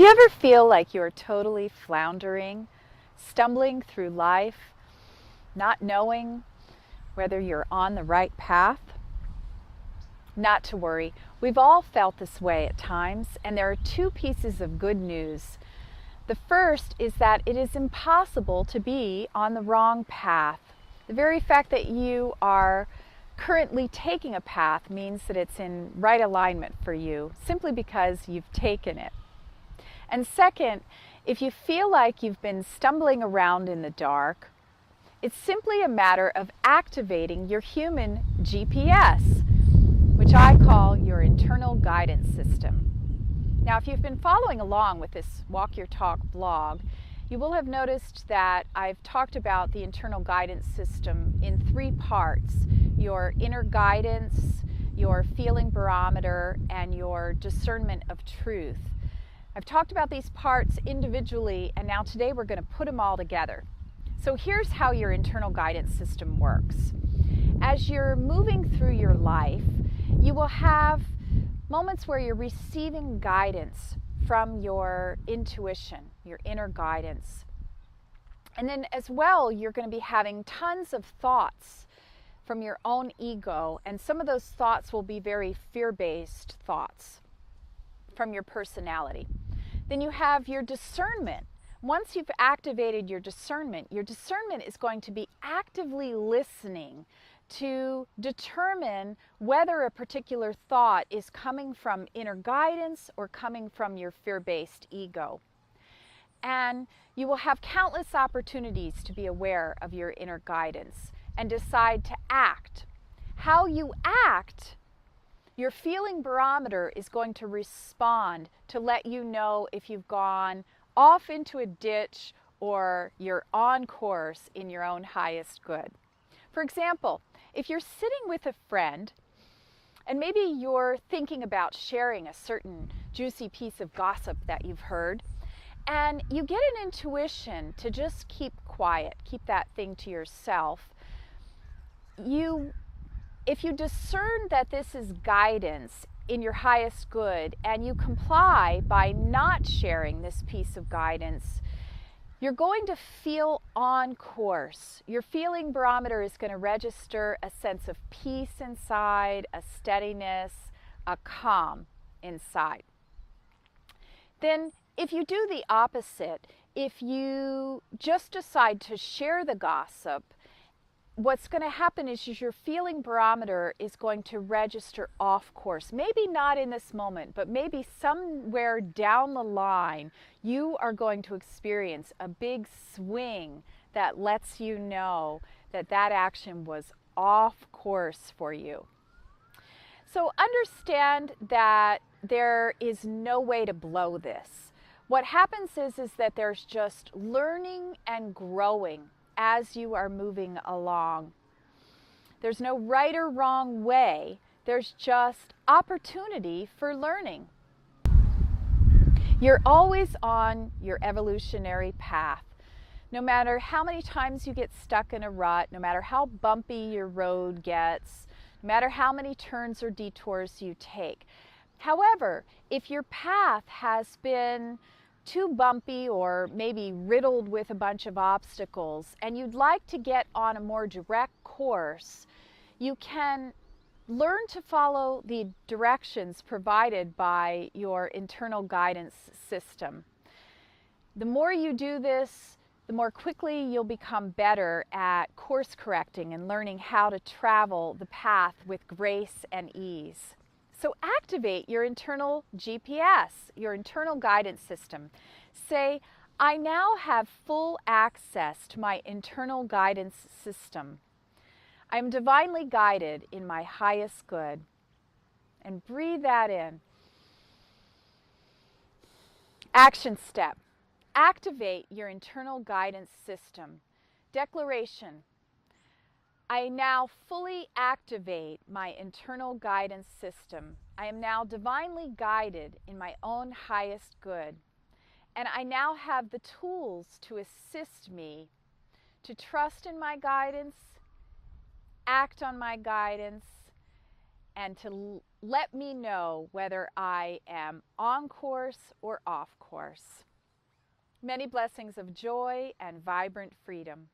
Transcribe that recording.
Do you ever feel like you're totally floundering, stumbling through life, not knowing whether you're on the right path? Not to worry, we've all felt this way at times, and there are two pieces of good news. The first is that it is impossible to be on the wrong path. The very fact that you are currently taking a path means that it's in right alignment for you, simply because you've taken it. And second, if you feel like you've been stumbling around in the dark, it's simply a matter of activating your human GPS, which I call your internal guidance system. Now, if you've been following along with this Walk Your Talk blog, you will have noticed that I've talked about the internal guidance system in three parts: your inner guidance, your feeling barometer, and your discernment of truth. I've talked about these parts individually, and now today we're going to put them all together. So here's how your internal guidance system works. As you're moving through your life, you will have moments where you're receiving guidance from your intuition, your inner guidance. And then as well, you're going to be having tons of thoughts from your own ego, and some of those thoughts will be very fear-based thoughts from your personality. Then you have your discernment. Once you've activated your discernment is going to be actively listening to determine whether a particular thought is coming from inner guidance or coming from your fear-based ego. And you will have countless opportunities to be aware of your inner guidance and decide to act. How you act, your feeling barometer is going to respond to let you know if you've gone off into a ditch or you're on course in your own highest good. For example, if you're sitting with a friend and maybe you're thinking about sharing a certain juicy piece of gossip that you've heard, and you get an intuition to just keep quiet, keep that thing to yourself, if you discern that this is guidance in your highest good and you comply by not sharing this piece of guidance, you're going to feel on course. Your feeling barometer is going to register a sense of peace inside, a steadiness, a calm inside. Then if you do the opposite, if you just decide to share the gossip, what's going to happen is your feeling barometer is going to register off course. Maybe not in this moment, but maybe somewhere down the line, you are going to experience a big swing that lets you know that that action was off course for you. So understand that there is no way to blow this. What happens is that there's just learning and growing as you are moving along. There's no right or wrong way. There's just opportunity for learning. You're always on your evolutionary path. No matter how many times you get stuck in a rut, no matter how bumpy your road gets, no matter how many turns or detours you take. However, if your path has been too bumpy or maybe riddled with a bunch of obstacles and you'd like to get on a more direct course, you can learn to follow the directions provided by your internal guidance system. The more you do this, the more quickly you'll become better at course correcting and learning how to travel the path with grace and ease. So activate your internal GPS, your internal guidance system. Say, I now have full access to my internal guidance system. I am divinely guided in my highest good. And breathe that in. Action step. Activate your internal guidance system. Declaration. I now fully activate my internal guidance system. I am now divinely guided in my own highest good. And I now have the tools to assist me to trust in my guidance, act on my guidance, and to let me know whether I am on course or off course. Many blessings of joy and vibrant freedom.